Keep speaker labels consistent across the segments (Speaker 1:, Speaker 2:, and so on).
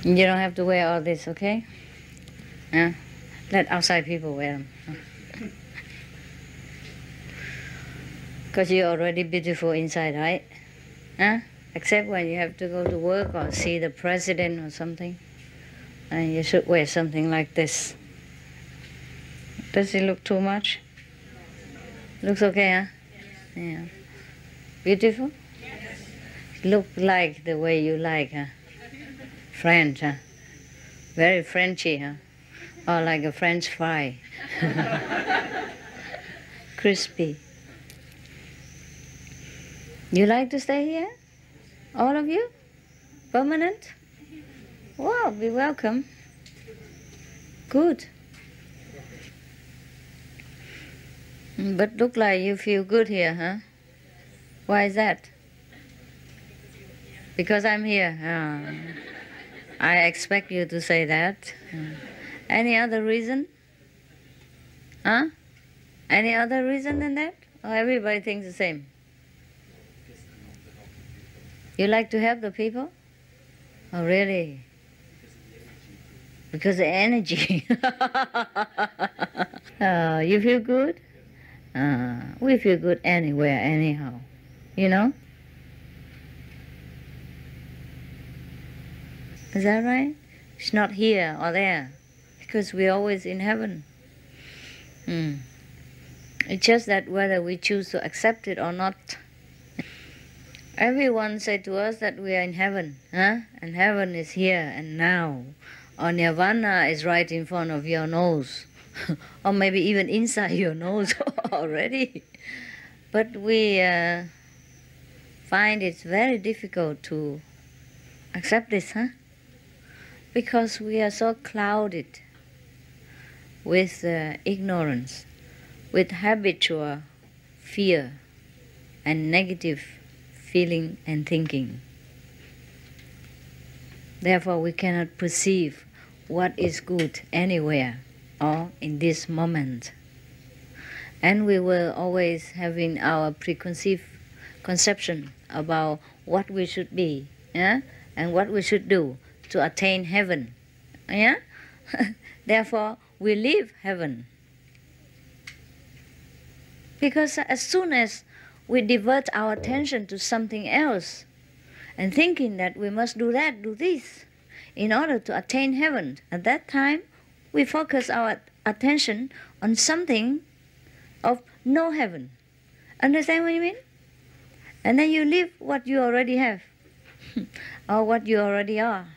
Speaker 1: You don't have to wear all this, okay? Yeah. Let outside people wear them. Because you're already beautiful inside, right? Huh? Except when you have to go to work or see the president or something. And you should wear something like this. Does it look too much? Looks okay, huh? Yeah. Beautiful? Look like the way you like, huh? French, huh? Very Frenchy, huh? Or like a French fry. Crispy. You like to stay here? All of you? Permanent? Wow, be welcome. Good. But look like you feel good here, huh? Why is that? Because I'm here. I expect you to say that. Any other reason? Huh? Any other reason than that? Or everybody thinks the same? You like to help the people? Oh, really? Because the energy. You feel good? We feel good anywhere, anyhow. You know? Is that right? It's not here or there. Because we're always in heaven. It's just that whether we choose to accept it or not. Everyone said to us that we are in heaven, huh? And heaven is here and now. Or nirvana is right in front of your nose. Or maybe even inside your nose already. But we find it's very difficult to accept this, huh? Because we are so clouded with ignorance, with habitual fear and negative feeling and thinking. Therefore, we cannot perceive what is good anywhere or in this moment. And we will always having our preconceived conception about what we should be, yeah? And what we should do to attain heaven. Yeah? Therefore, we leave heaven. Because as soon as we divert our attention to something else and thinking that we must do that, do this, in order to attain heaven, at that time we focus our attention on something of no heaven. Understand what you mean? And then you leave what you already have or what you already are.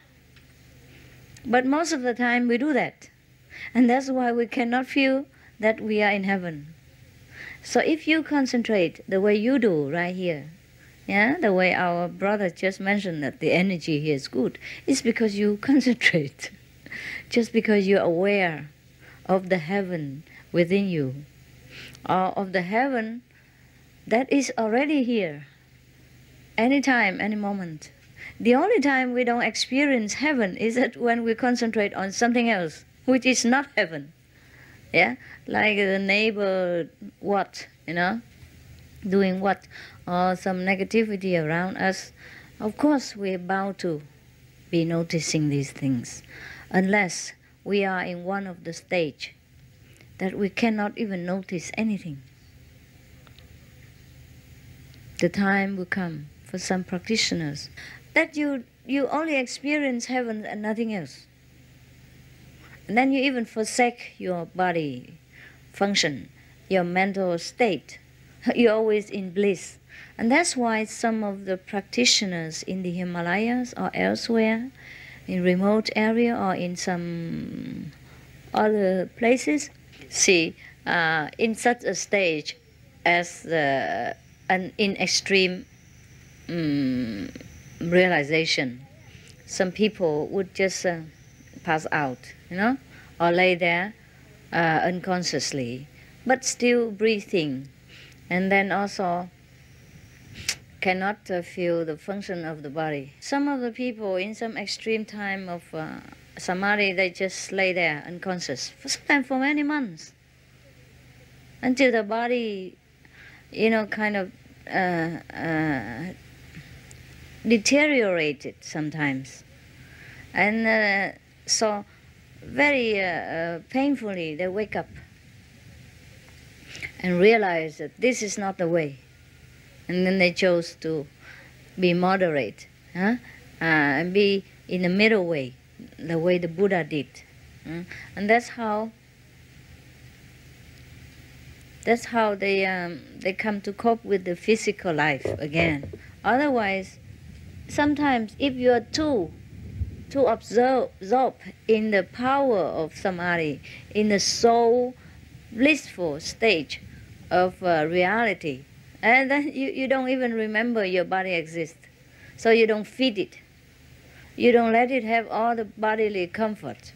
Speaker 1: But most of the time we do that. And that's why we cannot feel that we are in heaven. So if you concentrate the way you do right here, yeah, the way our brother just mentioned that the energy here is good, it's because you concentrate. Just because you're aware of the heaven within you, or of the heaven that is already here, anytime, any moment. The only time we don't experience heaven is that when we concentrate on something else, which is not heaven. Yeah, like the neighbor, what, doing what, or some negativity around us. Of course, we're bound to be noticing these things, unless we are in one of the stage that we cannot even notice anything. The time will come for some practitioners that you only experience heaven and nothing else. And then you even forsake your body function, your mental state. You're always in bliss. And that's why some of the practitioners in the Himalayas or elsewhere, in remote area or in some other places, see, in such a stage as in extreme realization, some people would just pass out, or lay there unconsciously, but still breathing, and then also cannot feel the function of the body. Some of the people in some extreme time of samadhi, they just lay there unconscious, sometimes for many months, until the body, kind of deteriorated sometimes. And so very painfully they wake up and realize that this is not the way. And then they chose to be moderate, and be in the middle way, the way the Buddha did. And that's how they come to cope with the physical life again. Otherwise, sometimes if you are too absorbed in the power of samadhi, in the soul blissful stage of reality, and then you don't even remember your body exists. So you don't feed it. You don't let it have all the bodily comfort.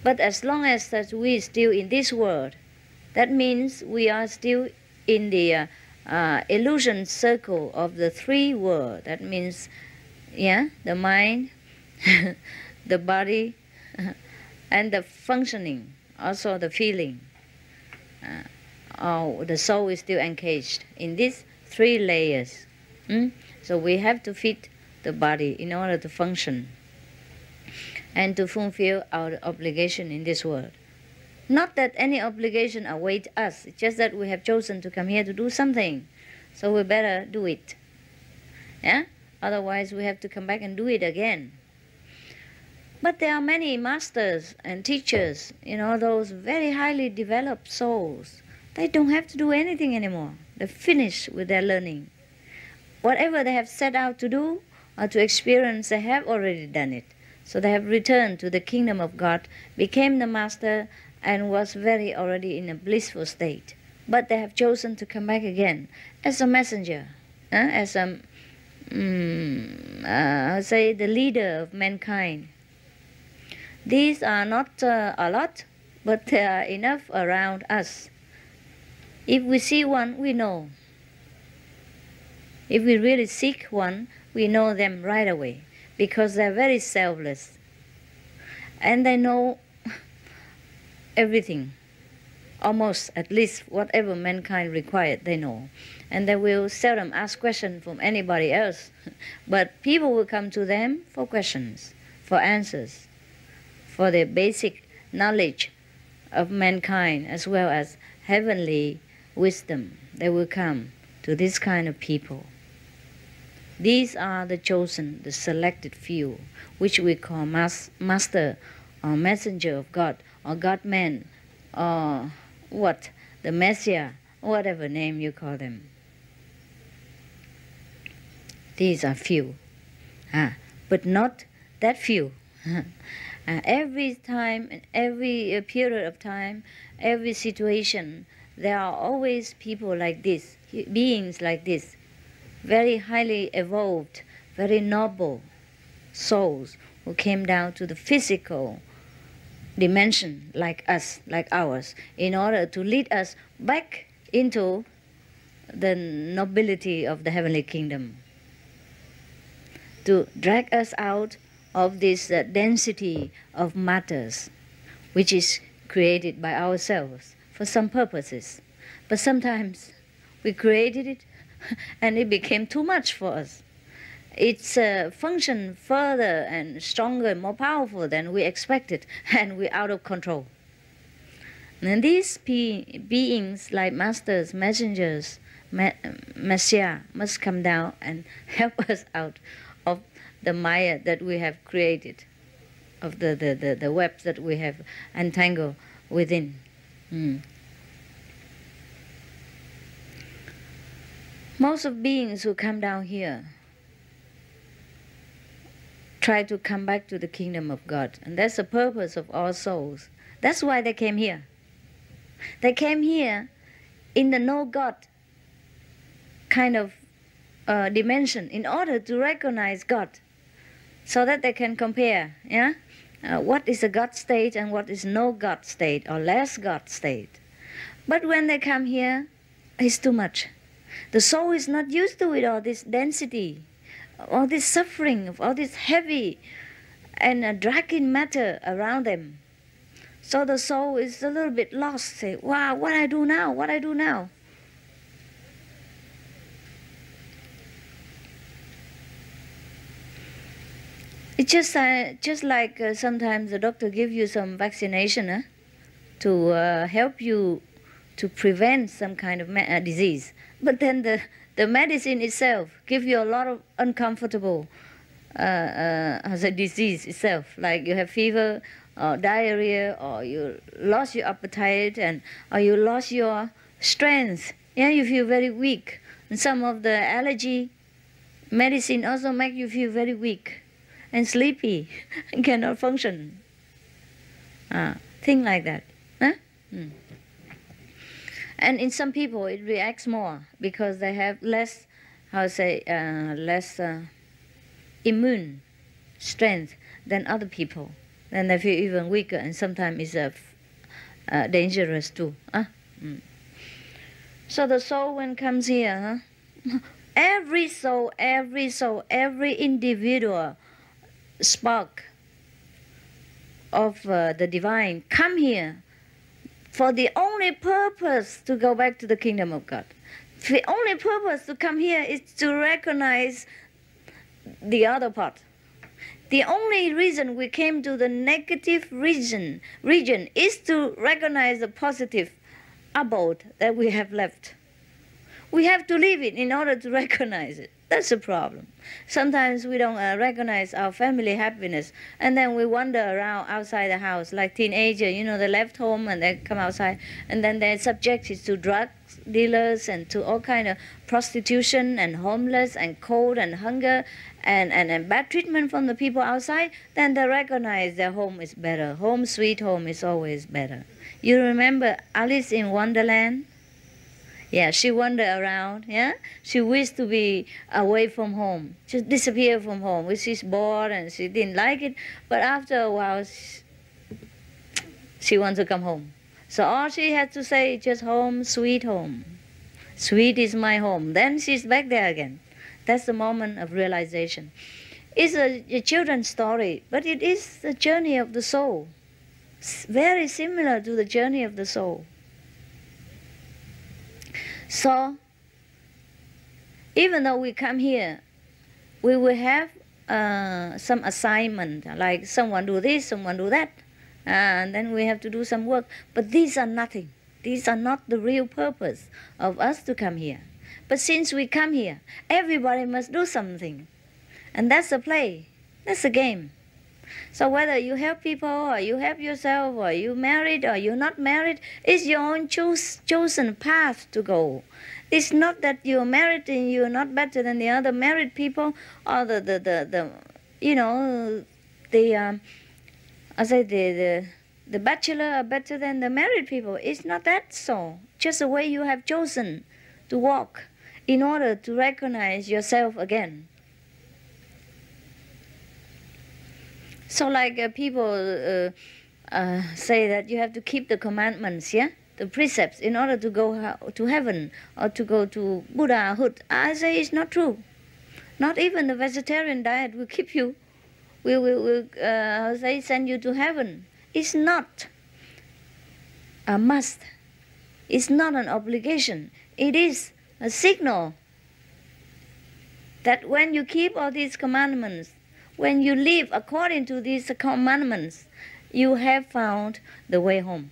Speaker 1: But as long as that we are still in this world, that means we are still in the illusion circle of the three worlds. That means, the mind, the body, and the functioning, also the feeling. The soul is still engaged in these three layers. So we have to feed the body in order to function and to fulfill our obligation in this world. Not that any obligation awaits us, it's just that we have chosen to come here to do something, so we better do it. Otherwise we have to come back and do it again. But there are many masters and teachers, those very highly developed souls. They don't have to do anything anymore. They're finished with their learning. Whatever they have set out to do or to experience, they have already done it. So they have returned to the kingdom of God, became the master, and was very already in a blissful state. But they have chosen to come back again as a messenger, as the leader of mankind. These are not a lot, but they are enough around us. If we see one, we know. If we really seek one, we know them right away, because they're very selfless. And they know everything, almost, at least whatever mankind required, they know. And they will seldom ask questions from anybody else. But people will come to them for questions, for answers, for their basic knowledge of mankind as well as heavenly wisdom. They will come to this kind of people. These are the chosen, the selected few, which we call master or messenger of God, or God-man, or the Messiah, whatever name you call them. These are few, but not that few. Every time, and every period of time, every situation, there are always people like this, beings like this, very highly evolved, very noble souls who came down to the physical dimension like us, like ours, in order to lead us back into the nobility of the heavenly kingdom, to drag us out of this density of matters, which is created by ourselves for some purposes. But sometimes we created it and it became too much for us. It's functioned further and stronger, more powerful than we expected, and we're out of control. And these beings like masters, messengers, Messiah must come down and help us out of the maya that we have created, of the webs that we have entangled within. Most of beings who come down here try to come back to the kingdom of God. And that's the purpose of all souls. That's why they came here. They came here in the no God kind of dimension in order to recognize God, so that they can compare, what is a God state and what is no God state or less God state. But when they come here, it's too much. The soul is not used to it, all this density, all this suffering, all this heavy and dragging matter around them. So the soul is a little bit lost, say, wow, what I do now, what I do now. It's just like sometimes the doctor give you some vaccination to help you to prevent some kind of disease. But then the medicine itself give you a lot of uncomfortable the disease itself, like you have fever or diarrhea, or you lost your appetite, or you lost your strength. Yeah, you feel very weak. And some of the allergy medicine also make you feel very weak and sleepy and cannot function. Things like that. Huh? And in some people it reacts more because they have less, less immune strength than other people. Then they feel even weaker, and sometimes it's dangerous too. So the soul when comes here, every soul, every individual spark of the divine come here for the only purpose to go back to the kingdom of God. The only purpose to come here is to recognize the other part. The only reason we came to the negative region is to recognize the positive abode that we have left. We have to leave it in order to recognize it. That's the problem. Sometimes we don't recognize our family happiness, and then we wander around outside the house like teenagers. You know, they left home and they come outside, and then they're subjected to drug dealers and to all kind of prostitution and homeless and cold and hunger and bad treatment from the people outside. Then they recognize their home is better. Home sweet home is always better. You remember Alice in Wonderland? Yeah, she wandered around, yeah? She wished to be away from home, just disappear from home. She's bored and she didn't like it, but after a while, she wants to come home. So all she had to say is just home, sweet home. Sweet is my home. Then she's back there again. That's the moment of realization. It's a children's story, but it is the journey of the soul. It's very similar to the journey of the soul. So, even though we come here, we will have some assignment, like someone do this, someone do that, and then we have to do some work. But these are nothing. These are not the real purpose of us to come here. But since we come here, everybody must do something. And that's the play. That's the game. So whether you help people or you help yourself or you married or you're not married, it's your own chosen path to go. It's not that you're married and you're not better than the other married people, or the bachelor are better than the married people. It's not that so. Just the way you have chosen to walk in order to recognize yourself again. So like people say that you have to keep the commandments, yeah? The precepts in order to go to heaven or to go to Buddhahood. I say it's not true. Not even the vegetarian diet will keep you, will send you to heaven. It's not a must. It's not an obligation. It is a signal that when you keep all these commandments, when you live according to these commandments, you have found the way home.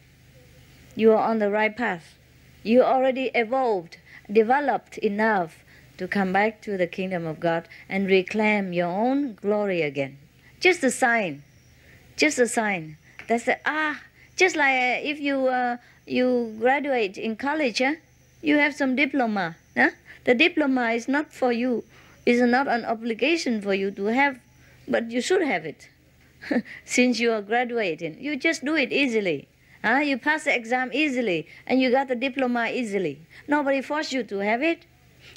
Speaker 1: You are on the right path. You already evolved, developed enough to come back to the kingdom of God and reclaim your own glory again. Just a sign. Just a sign. That's just like if you graduate in college, you have some diploma. The diploma is not for you. It's not an obligation for you to have, but you should have it. Since you are graduating, you just do it easily. You pass the exam easily, and you got the diploma easily. Nobody forced you to have it.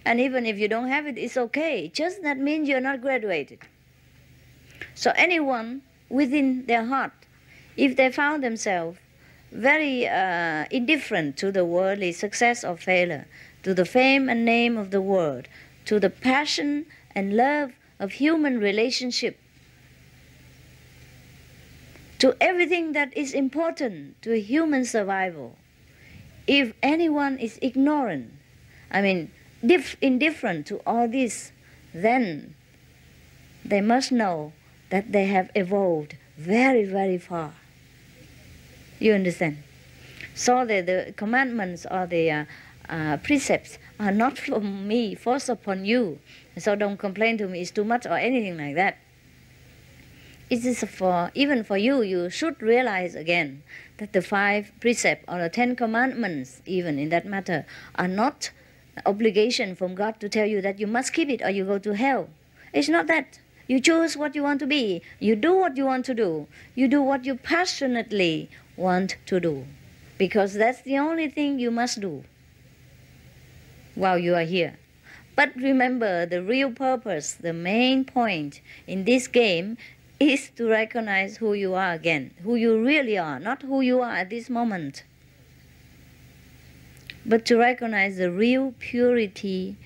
Speaker 1: And even if you don't have it, it's okay. Just that means you're not graduated. So anyone within their heart, if they found themselves very indifferent to the worldly success or failure, to the fame and name of the world, to the passion and love of human relationship, to everything that is important to human survival. If anyone is ignorant, indifferent to all this, then they must know that they have evolved very, very far. You understand? So the commandments or the precepts are not from me, forced upon you. So don't complain to me, it's too much or anything like that. It is even for you, you should realize again that the 5 precepts or the 10 commandments, even in that matter, are not obligation from God to tell you that you must keep it or you go to hell. It's not that. You choose what you want to be. You do what you want to do. You do what you passionately want to do. Because that's the only thing you must do while you are here. But remember, the real purpose, the main point in this game is to recognize who you are again, who you really are, not who you are at this moment, but to recognize the real purity,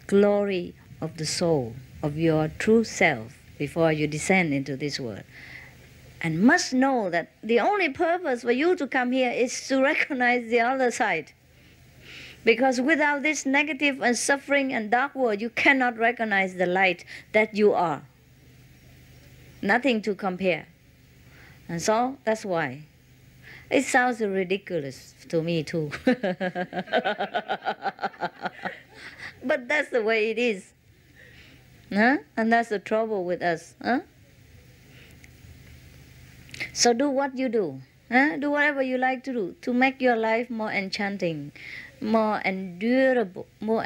Speaker 1: glory of the soul, of your true self before you descend into this world. And must know that the only purpose for you to come here is to recognize the other side. Because without this negative and suffering and dark world, you cannot recognize the light that you are. Nothing to compare. And so that's why. It sounds ridiculous to me too. But that's the way it is. Huh? And that's the trouble with us. Huh? So do what you do. Huh? Do whatever you like to do to make your life more enchanting, more endurable, more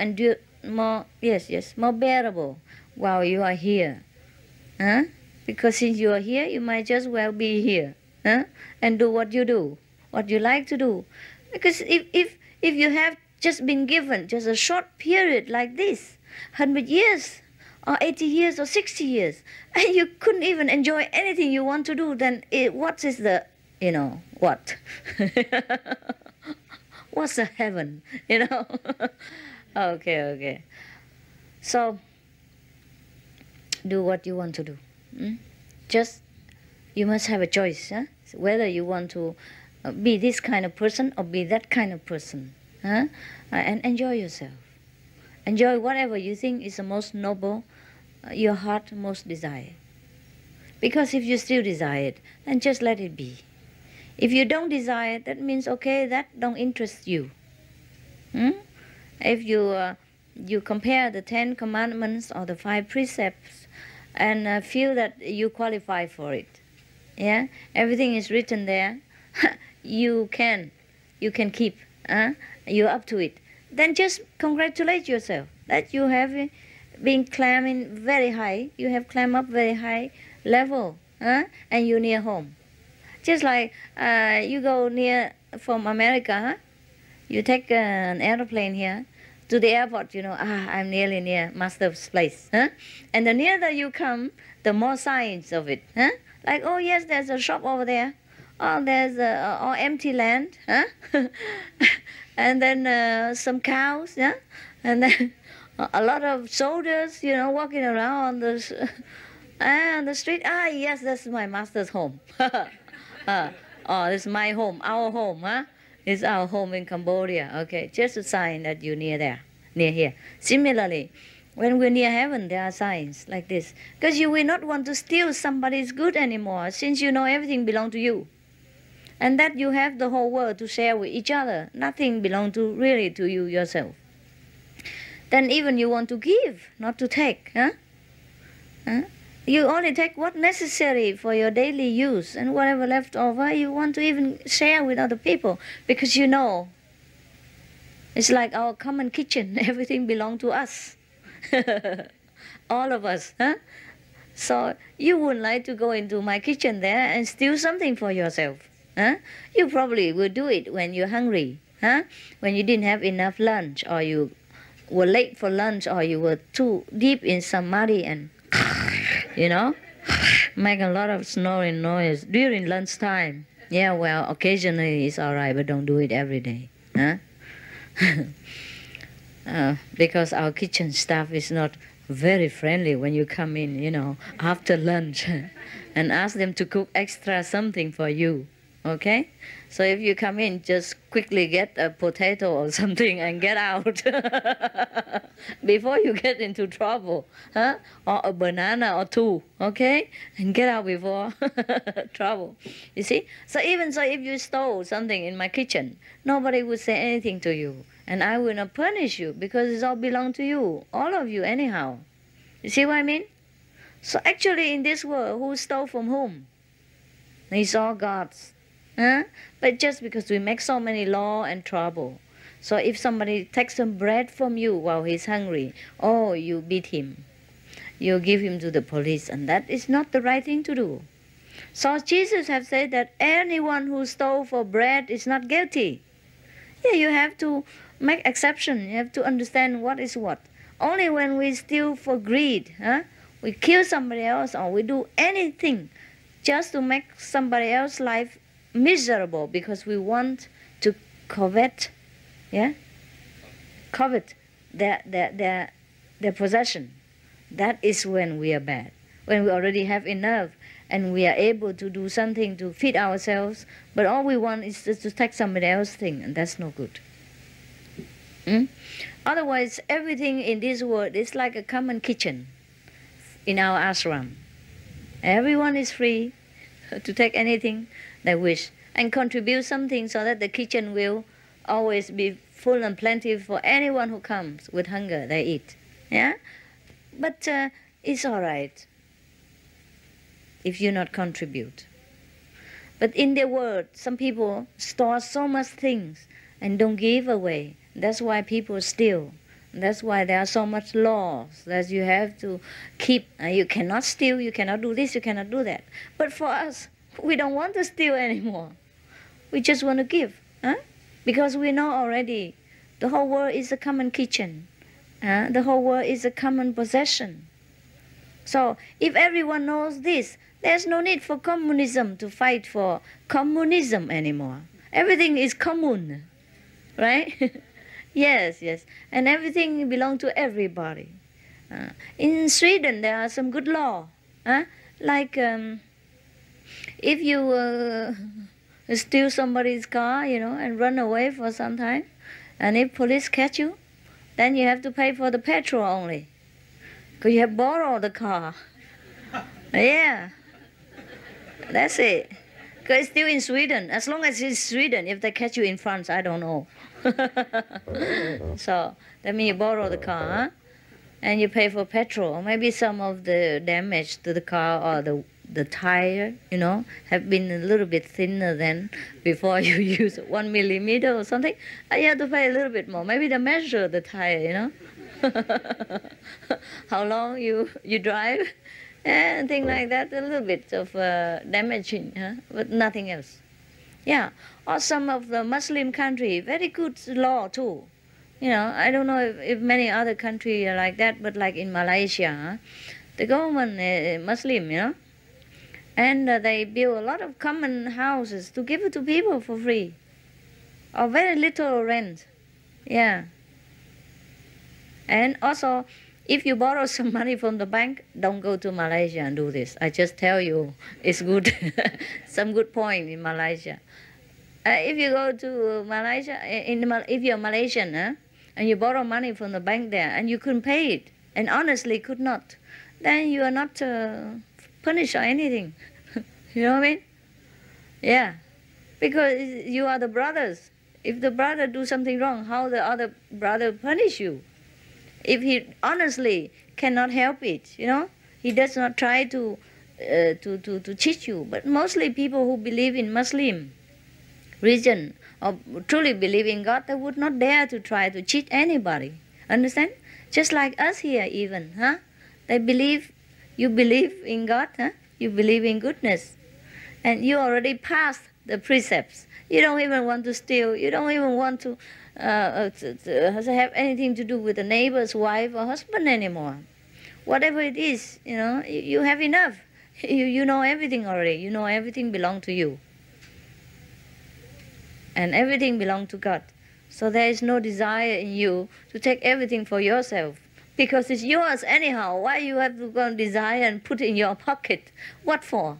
Speaker 1: bearable while you are here. Huh? Because since you are here, you might just well be here, huh? And do what you do, what you like to do. Because if you have just been given just a short period like this, 100 years, or 80 years, or 60 years, and you couldn't even enjoy anything you want to do, then what is the, what? What's the heaven, Okay. So, do what you want to do. Just, you must have a choice, huh? Whether you want to be this kind of person or be that kind of person. Huh? And enjoy yourself. Enjoy whatever you think is the most noble, your heart most desire. Because if you still desire it, then just let it be. If you don't desire it, that means, okay, that don't interest you. If you compare the 10 commandments or the 5 precepts and feel that you qualify for it, yeah, everything is written there, you can keep, you're up to it, then just congratulate yourself that you have been climbing very high, you have climbed up very high level, and you're near home. Just like you go near from America, you take an airplane here to the airport, I'm nearly near Master's place. And the nearer you come, the more signs of it. Like, oh yes, there's a shop over there. Oh, there's empty land. And then some cows. And then a lot of soldiers, walking around on the street. Ah, yes, that's my Master's home. Oh, this is my home, our home, It's our home in Cambodia. Okay, just a sign that you're near there, near here. Similarly, when we're near heaven, there are signs like this. Because you will not want to steal somebody's good anymore, since you know everything belongs to you. And that you have the whole world to share with each other. Nothing belongs really to you yourself. Then even you want to give, not to take. You only take what's necessary for your daily use, and whatever left over, you want to even share with other people, because you know it's like our common kitchen. Everything belongs to us, all of us. So you wouldn't like to go into my kitchen there and steal something for yourself. You probably will do it when you're hungry, when you didn't have enough lunch, or you were late for lunch, or you were too deep in samadhi and make a lot of snoring noise during lunchtime. Yeah, well, occasionally it's all right, but don't do it every day. Because our kitchen staff is not very friendly when you come in, after lunch and ask them to cook extra something for you. Okay? So if you come in, just quickly get a potato or something and get out before you get into trouble, huh? Or a banana or two, okay? And get out before trouble. You see? So even so, if you stole something in my kitchen, nobody would say anything to you. And I will not punish you because it all belongs to you, all of you anyhow. You see what I mean? So actually in this world, who stole from whom? It's all God's. Huh? But just because we make so many law and trouble. So if somebody takes some bread from you while he's hungry, oh, you beat him. You give him to the police, and that is not the right thing to do. So Jesus has said that anyone who stole for bread is not guilty. Yeah, you have to make exception. You have to understand what is what. Only when we steal for greed, huh? We kill somebody else or we do anything just to make somebody else's life miserable because we want to covet, yeah, covet their possession. That is when we are bad. When we already have enough and we are able to do something to feed ourselves, but all we want is just to take somebody else's thing, and that's no good. Otherwise, everything in this world is like a common kitchen in our ashram. Everyone is free to take anything they wish and contribute something so that the kitchen will always be full and plenty for anyone who comes with hunger. They eat. Yeah, but it's all right if you not contribute. But in the world, some people store so much things and don't give away. That's why people steal. That's why there are so much laws that you have to keep. You cannot steal, you cannot do this, you cannot do that. But for us, we don't want to steal anymore. We just want to give. Huh? Because we know already the whole world is a common kitchen. The whole world is a common possession. So if everyone knows this, there's no need for communism to fight for communism anymore. Everything is common, right? Yes, yes. And everything belongs to everybody. In Sweden, there are some good law. Like if you steal somebody's car, and run away for some time, and if police catch you, then you have to pay for the petrol only. Because you have borrowed the car. Yeah. That's it. Because it's still in Sweden. As long as it's Sweden, if they catch you in France, I don't know. So that means you borrow the car, huh? And you pay for petrol. Maybe some of the damage to the car or the tire, have been a little bit thinner than before you use 1 millimeter or something. You have to pay a little bit more. Maybe they measure the tire, how long you drive, and things like that. A little bit of damaging, but nothing else. Yeah, or some of the Muslim country, very good law too. I don't know if many other countries are like that, but like in Malaysia, the government is Muslim, and they build a lot of common houses to give it to people for free, or very little rent. Yeah. And also, if you borrow some money from the bank, don't go to Malaysia and do this. I just tell you, it's good. Some good point in Malaysia. If you go to Malaysia, if you're Malaysian, and you borrow money from the bank there, and you couldn't pay it, and honestly could not, then you are not punished or anything. You know what I mean? Yeah. Because you are the brothers. If the brother do something wrong, how the other brother punish you? If he honestly cannot help it, he does not try to cheat you. But mostly people who believe in Muslim religion or truly believe in God, they would not dare to try to cheat anybody. Understand? Just like us here even, They believe, you believe in God, You believe in goodness. And you already passed the precepts. You don't even want to steal. You don't even want to have anything to do with the neighbor's wife or husband anymore. Whatever it is, you have enough. You know everything already. You know everything belongs to you. And everything belongs to God. So there is no desire in you to take everything for yourself. Because it's yours anyhow. Why you have to go and desire and put it in your pocket? What for?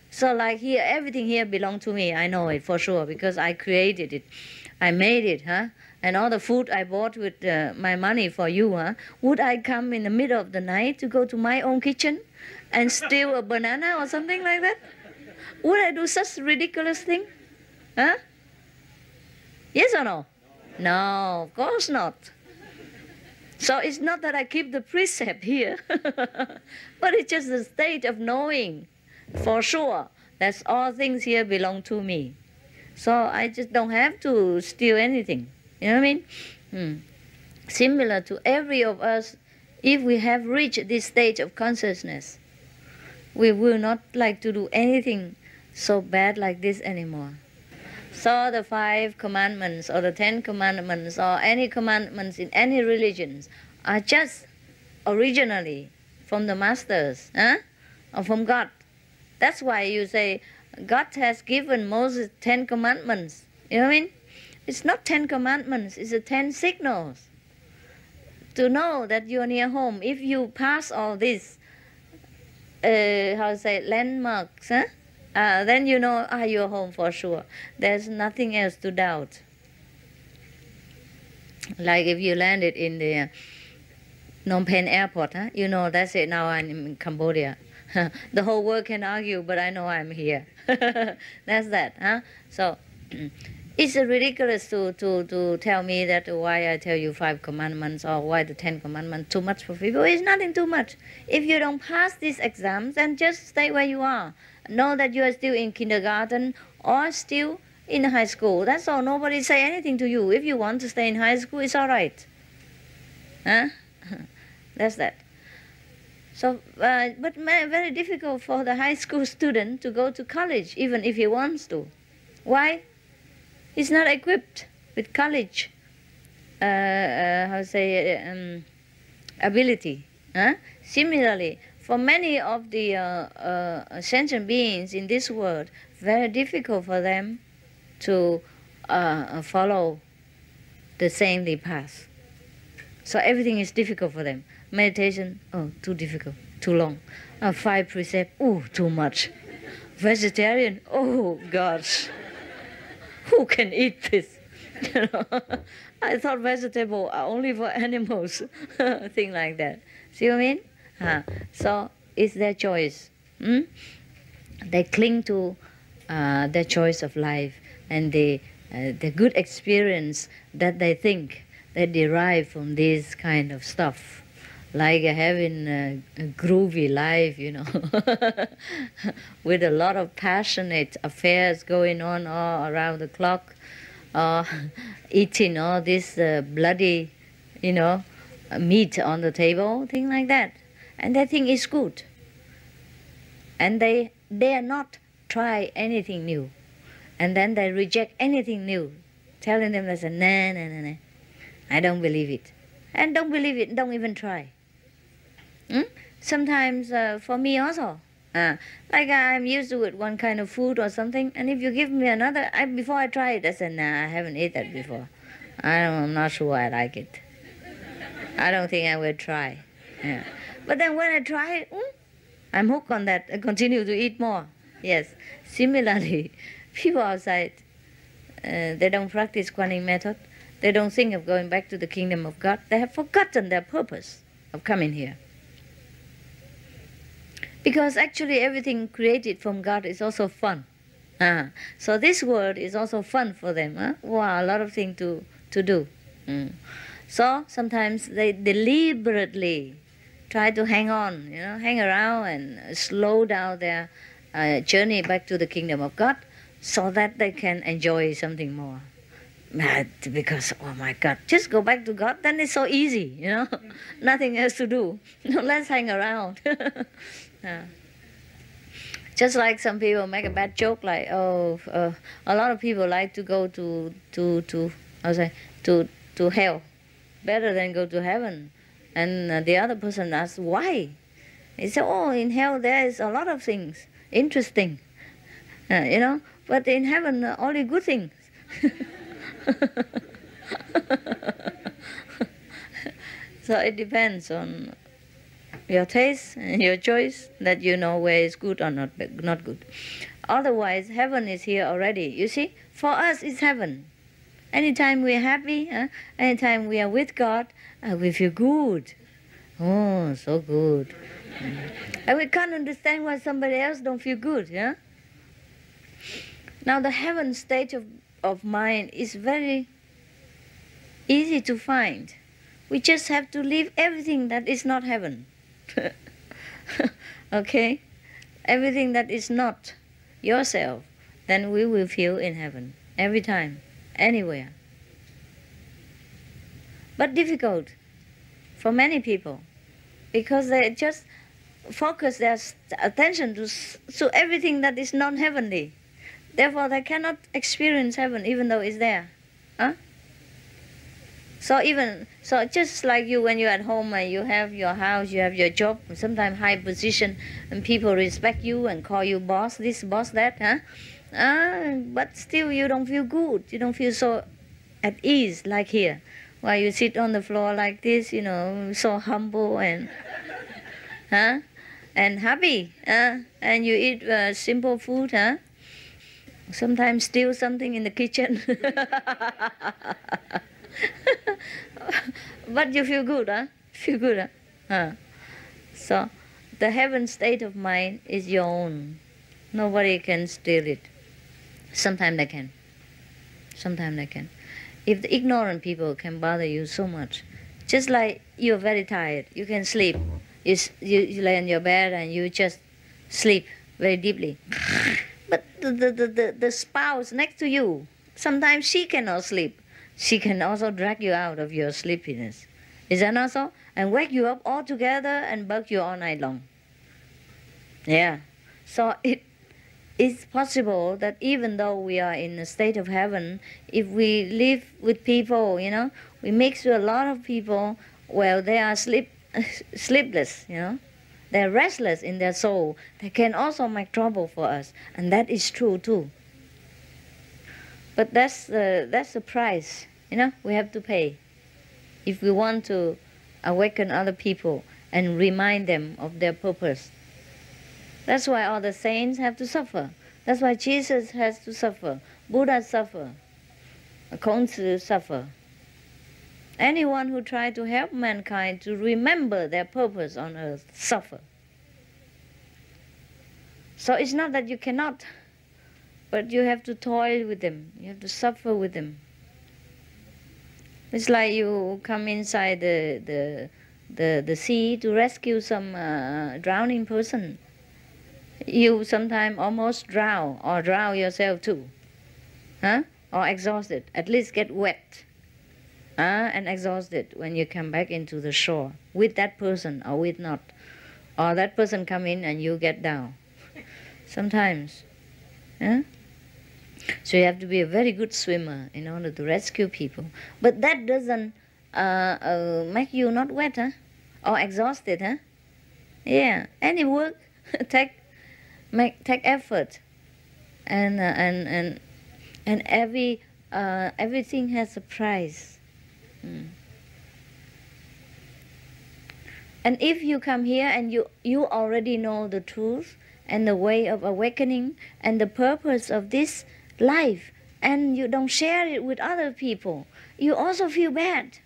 Speaker 1: So like here, everything here belongs to me. I know it for sure because I created it. I made it, huh? And all the food I bought with my money for you, huh? Would I come in the middle of the night to go to my own kitchen and steal a banana or something like that? Would I do such ridiculous thing? Huh? Yes or no? No, of course not. So it's not that I keep the precept here, but it's just the state of knowing for sure that all things here belong to me. So I just don't have to steal anything. You know what I mean? Similar to every of us, if we have reached this stage of consciousness, we will not like to do anything so bad like this anymore. So the 5 commandments or the 10 commandments or any commandments in any religions are just originally from the masters, huh? Or from God. That's why you say God has given Moses 10 commandments. You know what I mean? It's not 10 commandments, it's the 10 signals. To know that you're near home. If you pass all these, landmarks, huh? Then you know, you're home for sure. There's nothing else to doubt. Like if you landed in the Phnom Penh airport, huh? You know, that's it, now I'm in Cambodia. The whole world can argue, but I know I'm here. That's that, huh? So it's ridiculous to tell me that why I tell you 5 commandments or why the 10 commandments too much for people. It's nothing too much. If you don't pass these exams, then just stay where you are. Know that you are still in kindergarten or still in high school. That's all. Nobody say anything to you. If you want to stay in high school, it's all right. Huh? That's that. So, but very difficult for the high school student to go to college, even if he wants to. Why? He's not equipped with college, ability. Huh? Similarly, for many of the sentient beings in this world, very difficult for them to follow the saintly path. So everything is difficult for them. Meditation, oh, too difficult, too long. 5 precepts, oh, too much. Vegetarian, oh, gosh. Who can eat this? I thought vegetables are only for animals, thing like that. See what I mean? So it's their choice. They cling to their choice of life and the good experience that they think they derive from this kind of stuff. Like having a groovy life, you know, with a lot of passionate affairs going on all around the clock, eating all this bloody, you know, meat on the table, things like that. And they think it's good. And they dare not try anything new. And then they reject anything new, telling them, nah, I don't believe it. And don't believe it, don't even try. Sometimes for me also, like I'm used to it, one kind of food or something, and if you give me another, before I try it, I said, nah, I haven't eaten that before. I'm not sure I like it. I don't think I will try. Yeah. But then when I try it, I'm hooked on that. I continue to eat more. Yes. Similarly, people outside, they don't practice Kuan Yin method. They don't think of going back to the kingdom of God. They have forgotten their purpose of coming here. Because actually everything created from God is also fun. So this world is also fun for them. Wow, a lot of things to do. So sometimes they deliberately try to hang on, you know, hang around and slow down their journey back to the kingdom of God so that they can enjoy something more. Because, oh my God, just go back to God, then it's so easy, you know, nothing else to do. Let's hang around. Just like some people make a bad joke, like, a lot of people like to go to hell, better than go to heaven. And the other person asks, why? He said, oh, in hell there is a lot of things interesting, you know, but in heaven only good things. So it depends on your taste and your choice, that you know where is good or not good. Otherwise, heaven is here already. You see, for us, it's heaven. Anytime we're happy, anytime we are with God, we feel good. Oh, so good. And we can't understand why somebody else don't feel good. Yeah. Now, the heaven state of mind is very easy to find. We just have to leave everything that is not heaven. Okay? Everything that is not yourself, then we will feel in heaven. Every time, anywhere. But difficult for many people, because they just focus their attention to everything that is non-heavenly. Therefore, they cannot experience heaven even though it's there. Huh? So just like you, when you're at home and you have your house, you have your job, sometimes high position, and people respect you and call you boss, this, boss, that, huh? But still you don't feel good. You don't feel so at ease like here, while you sit on the floor like this, so humble and, huh? And happy, and you eat simple food, huh? Sometimes steal something in the kitchen. But you feel good, huh? Feel good, huh? So, the heaven state of mind is your own. Nobody can steal it. Sometimes they can. Sometimes they can. If the ignorant people can bother you so much, just like you're very tired, you can sleep. You lay on your bed and you just sleep very deeply. But the spouse next to you, sometimes she cannot sleep. She can also drag you out of your sleepiness. Is that not so? And wake you up all together and bug you all night long. Yeah. So it is possible that even though we are in a state of heaven, if we live with people, we mix with a lot of people, well, they are sleepless, They're restless in their soul. They can also make trouble for us. And that is true too. But that's the price, we have to pay if we want to awaken other people and remind them of their purpose. That's why all the saints have to suffer. That's why Jesus has to suffer. Buddha suffer. Kongzi suffer. Anyone who tries to help mankind to remember their purpose on earth suffer. So it's not that you cannot, but you have to toil with them. You have to suffer with them. It's like you come inside the sea to rescue some drowning person. You sometimes almost drown, or drown yourself too, huh? Or exhausted. At least get wet, and exhausted when you come back into the shore with that person or with not, or that person come in and you get down. Sometimes, huh? So you have to be a very good swimmer in order to rescue people. But that doesn't make you not wet, huh? Or exhausted, huh? Yeah. Any work take effort, and everything has a price. And if you come here and you already know the truth and the way of awakening and the purpose of this life, and you don't share it with other people, you also feel bad.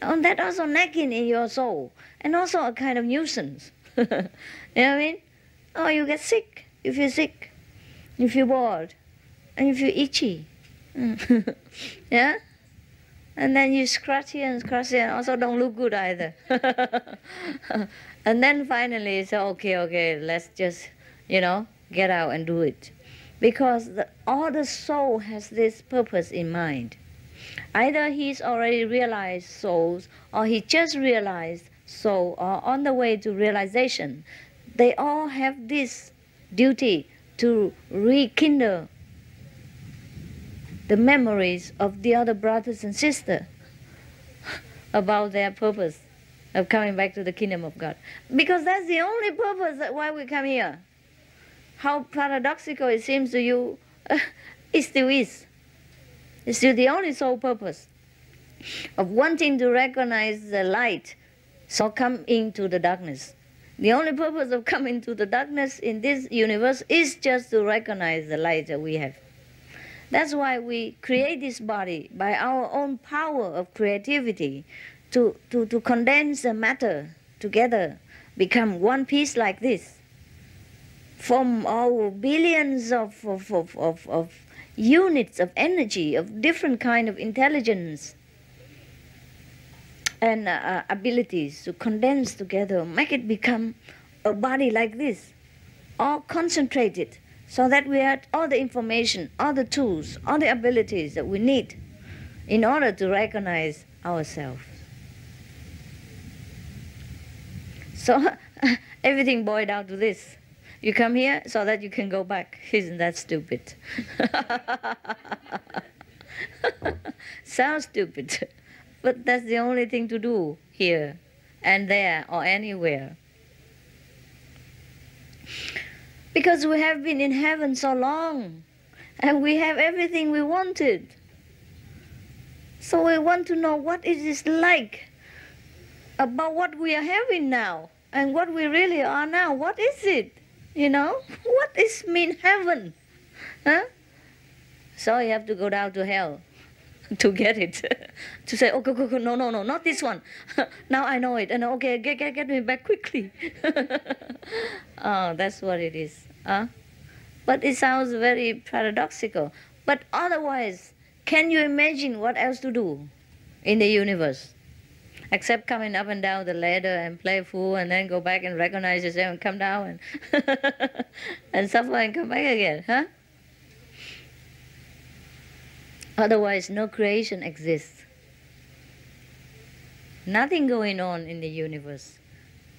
Speaker 1: And that also nagging in your soul, and also a kind of nuisance. You know what I mean? Oh, you get sick, you feel sick, you feel bored, and you feel itchy. Yeah? And then you scratch here and scratch here, and also don't look good either. And then finally you say, okay, let's just, get out and do it. Because all the soul has this purpose in mind. Either he's already realized souls, or he just realized soul, or on the way to realization. They all have this duty to rekindle the memories of the other brothers and sisters about their purpose of coming back to the kingdom of God. Because that's the only purpose why we come here. How paradoxical it seems to you, it still is. It's still the only sole purpose of wanting to recognize the light, so come into the darkness. The only purpose of coming to the darkness in this universe is just to recognize the light that we have. That's why we create this body by our own power of creativity to condense the matter together, become one piece like this. From our billions of units of energy, of different kind of intelligence and abilities to condense together, make it become a body like this, all concentrated, so that we have all the information, all the tools, all the abilities that we need in order to recognize ourselves. So everything boiled down to this. You come here so that you can go back. Isn't that stupid? Sounds stupid, but that's the only thing to do here and there or anywhere. Because we have been in heaven so long and we have everything we wanted. So we want to know what it is like about what we are having now and what we really are now. What is it? You know? What is mean heaven? Huh? So you have to go down to hell to get it. To say, oh, go, no, not this one. Now I know it. And okay, get me back quickly. Oh, that's what it is. But it sounds very paradoxical. But otherwise, can you imagine what else to do in the universe? Except coming up and down the ladder and play fool and then go back and recognize yourself and come down and, and suffer and come back again, huh? Otherwise, no creation exists. Nothing going on in the universe.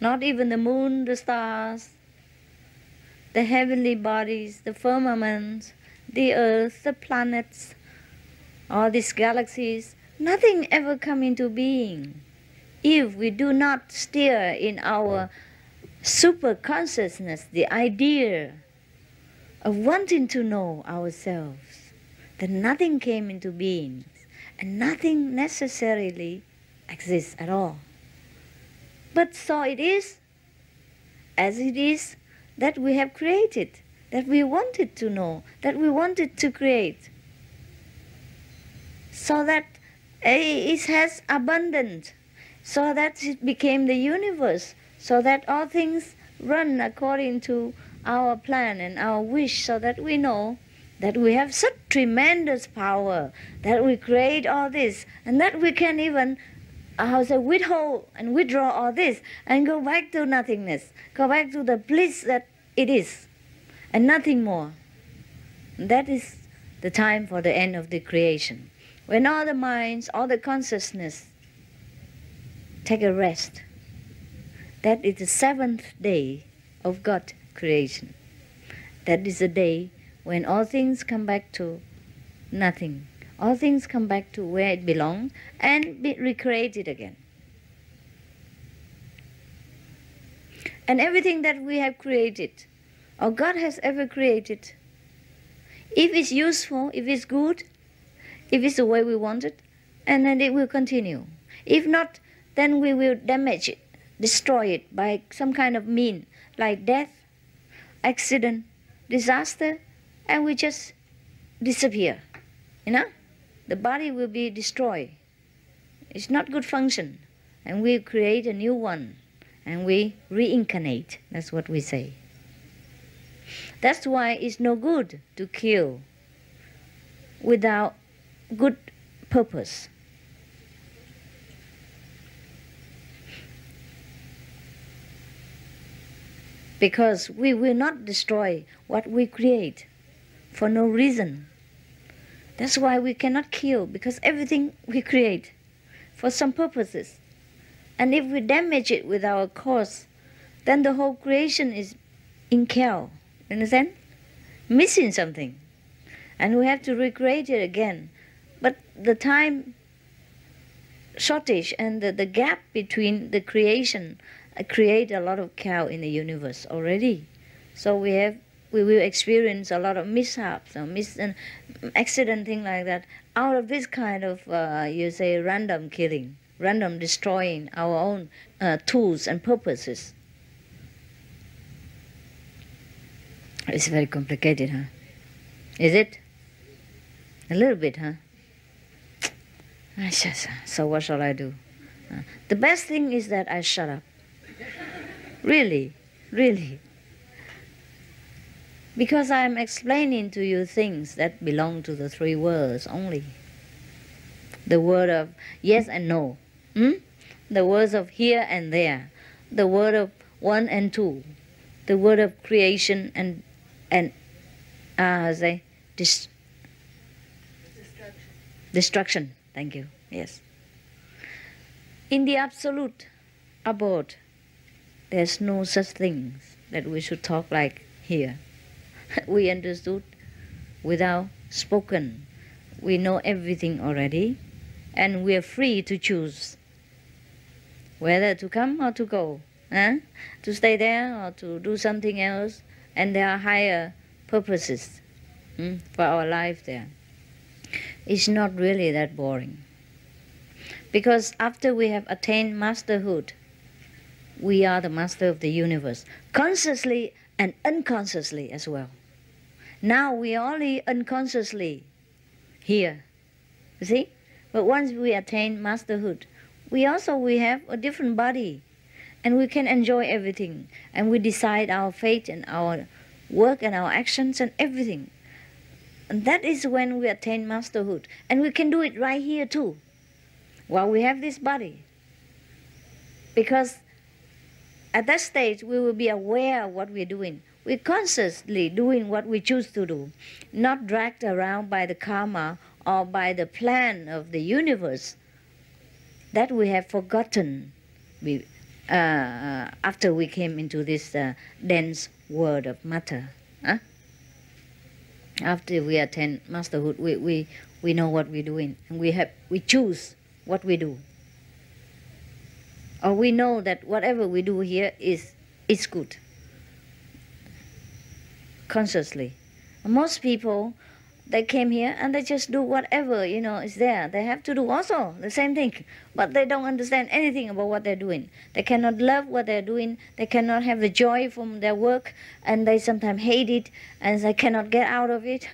Speaker 1: Not even the moon, the stars, the heavenly bodies, the firmament, the earth, the planets, all these galaxies. Nothing ever come into being if we do not stir in our super consciousness the idea of wanting to know ourselves, that nothing came into being and nothing necessarily exists at all. But so it is, as it is, that we have created, that we wanted to know, that we wanted to create, so that it has abundance, so that it became the universe, so that all things run according to our plan and our wish, so that we know that we have such tremendous power, that we create all this, and that we can even withhold and withdraw all this and go back to nothingness, go back to the bliss that it is, and nothing more. That is the time for the end of the creation, when all the minds, all the consciousness take a rest. That is the seventh day of God's creation. That is the day when all things come back to nothing. All things come back to where it belongs and be recreated again. And everything that we have created, or God has ever created, if it's useful, if it's good, if it's the way we want it, and then it will continue. If not, then we will damage it, destroy it by some kind of mean, like death, accident, disaster, and we just disappear. You know? The body will be destroyed. It's not good function. And we create a new one. And we reincarnate. That's what we say. That's why it's no good to kill without good purpose. Because we will not destroy what we create for no reason. That's why we cannot kill, because everything we create for some purposes. And if we damage it with our cause, then the whole creation is in chaos. Understand? Missing something. And we have to recreate it again. But the time shortage and the gap between the creation create a lot of chaos in the universe already. So we will experience a lot of mishaps or accident, thing like that, out of this kind of, random killing, random destroying our own tools and purposes. It's very complicated, huh? Is it? A little bit, huh? So what shall I do? The best thing is that I shut up. Really, really. Because I am explaining to you things that belong to the three words only. The word of yes and no. The words of here and there. The word of one and two. The word of creation and destruction. Thank you. Yes. In the absolute abode, there's no such things that we should talk like here. We understood without spoken. We know everything already, and we are free to choose whether to come or to go, to stay there or to do something else, and there are higher purposes for our life there. It's not really that boring. Because after we have attained masterhood, we are the master of the universe, consciously and unconsciously as well. Now we are only unconsciously here, you see? But once we attain masterhood, we have a different body, and we can enjoy everything, and we decide our fate and our work and our actions and everything. And that is when we attain masterhood. And we can do it right here too, while we have this body. Because at that stage, we will be aware of what we're doing. We're consciously doing what we choose to do, not dragged around by the karma or by the plan of the universe that we have forgotten after we came into this dense world of matter. After we attain masterhood, we know what we're doing, and we choose what we do. Or we know that whatever we do here is good, consciously. Most people, they came here and they just do whatever, is there. They have to do also the same thing, but they don't understand anything about what they're doing. They cannot love what they're doing. They cannot have the joy from their work, and they sometimes hate it, and they cannot get out of it.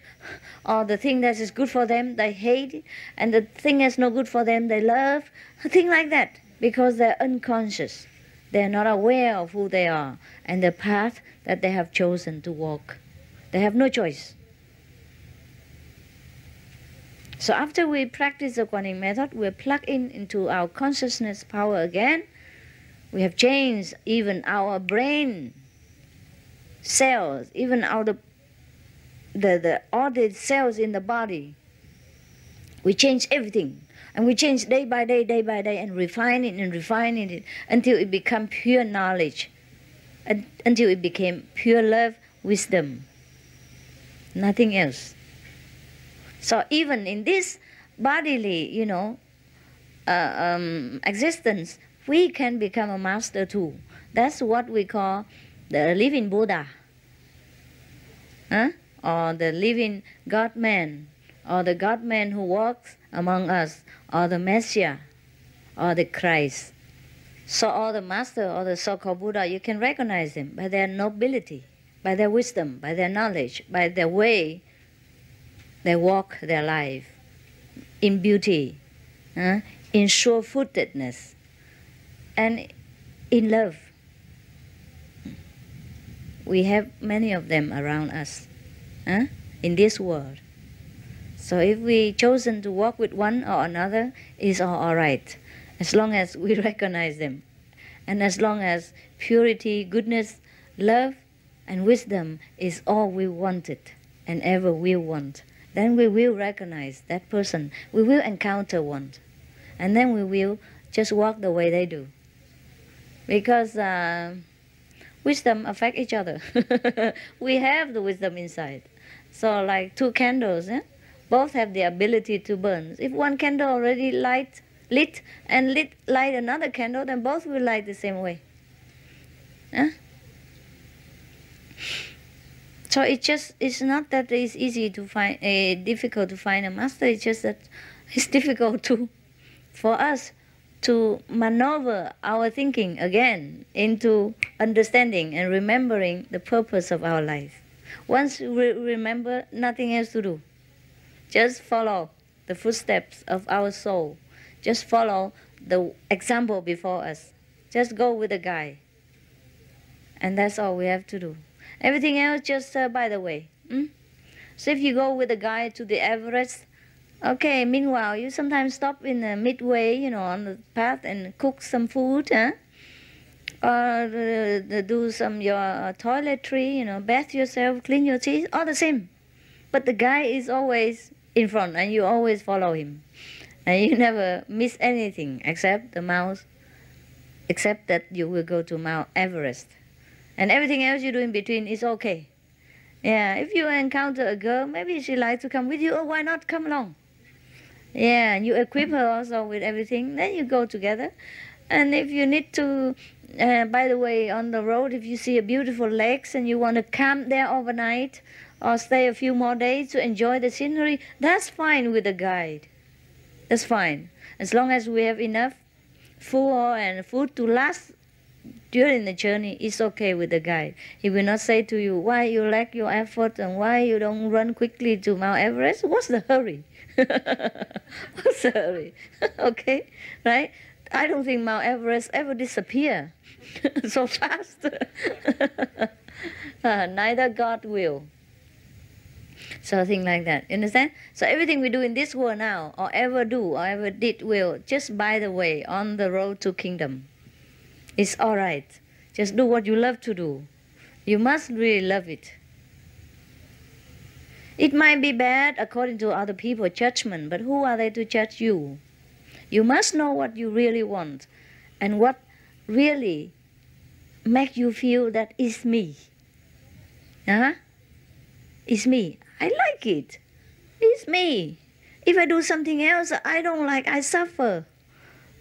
Speaker 1: Or the thing that is good for them, they hate it, and the thing that's not good for them, they love. A thing like that, because they're unconscious. They're not aware of who they are and the path that they have chosen to walk. They have no choice. So after we practice the Kuan Yin method, we're plugged into our consciousness power again. We have changed even our brain cells, even all the cells in the body. We change everything. And we change day by day, and refining it until it become pure knowledge, until it became pure love, wisdom, nothing else. So even in this bodily, existence, we can become a master too. That's what we call the living Buddha, or the living God-man, or the God-man who walks among us, or the Messiah, or the Christ. So all the master or the so-called Buddha, you can recognize them by their nobility, by their wisdom, by their knowledge, by their way they walk their life, in beauty, in sure-footedness, and in love. We have many of them around us in this world. So if we chosen to walk with one or another, it's all right, as long as we recognize them, and as long as purity, goodness, love, and wisdom is all we wanted and ever will want. Then we will recognize that person. We will encounter one. And then we will just walk the way they do. Because wisdom affects each other. We have the wisdom inside. So like two candles, both have the ability to burn. If one candle already lit another candle, then both will light the same way. So it's not that it's easy to find, difficult to find a master. It's just that it's difficult for us to maneuver our thinking again into understanding and remembering the purpose of our life. Once you remember, nothing else to do. Just follow the footsteps of our soul. Just follow the example before us. Just go with the guide. And that's all we have to do. Everything else just by the way. So if you go with the guide to the Everest, okay, meanwhile, you sometimes stop in the midway, on the path and cook some food, or do some your toiletry, bath yourself, clean your teeth, all the same. But the guy is always in front, and you always follow him. And you never miss anything except except that you will go to Mount Everest. And everything else you do in between is okay. Yeah, if you encounter a girl, maybe she likes to come with you, why not come along? Yeah, and you equip her also with everything, then you go together. And if you need to, by the way, on the road, if you see a beautiful lakes and you want to camp there overnight or stay a few more days to enjoy the scenery, that's fine with the guide. That's fine. As long as we have enough food to last during the journey, it's okay with the guide. He will not say to you, why you lack your effort and why you don't run quickly to Mount Everest. What's the hurry? What's the hurry? Okay, right? I don't think Mount Everest ever disappear so fast. Neither God will. So things like that. You understand? So everything we do in this world now, or ever do, or ever did, will, just by the way, on the road to kingdom. It's all right. Just do what you love to do. You must really love it. It might be bad according to other people's judgment, but who are they to judge you? You must know what you really want and what really makes you feel that it's me. It's me. I like it. It's me. If I do something else I don't like, I suffer.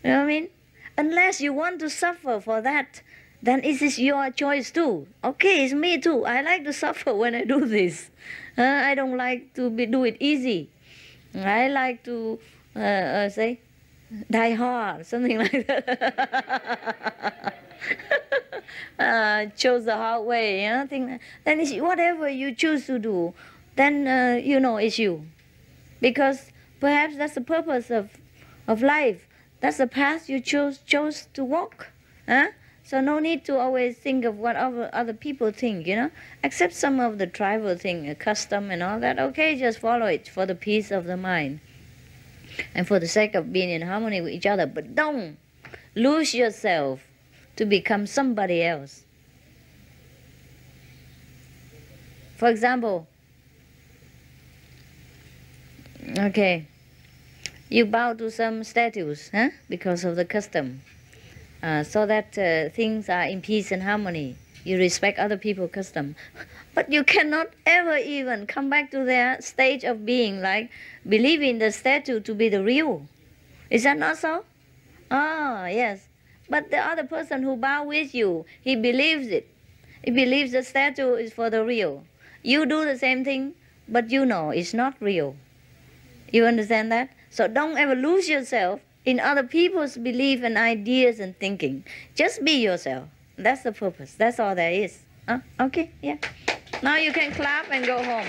Speaker 1: You know what I mean? Unless you want to suffer for that, then it is your choice too. Okay, it's me too. I like to suffer when I do this. I don't like to do it easy. I like to say, die hard, something like that. Chose the hard way, then it's whatever you choose to do, then it's you. Because perhaps that's the purpose of life. That's the path you chose to walk. So no need to always think of what other people think, Except some of the tribal thing, custom and all that. Okay, just follow it for the peace of the mind. And for the sake of being in harmony with each other. But don't lose yourself to become somebody else. For example, okay, you bow to some statues, because of the custom, so that things are in peace and harmony. You respect other people's custom. But you cannot ever even come back to their stage of being, like believing the statue to be the real. Is that not so? Ah, yes. But the other person who bow with you, he believes it. He believes the statue is for the real. You do the same thing, but you know it's not real. You understand that? So don't ever lose yourself in other people's belief and ideas and thinking. Just be yourself. That's the purpose. That's all there is. Okay, yeah. Now you can clap and go home.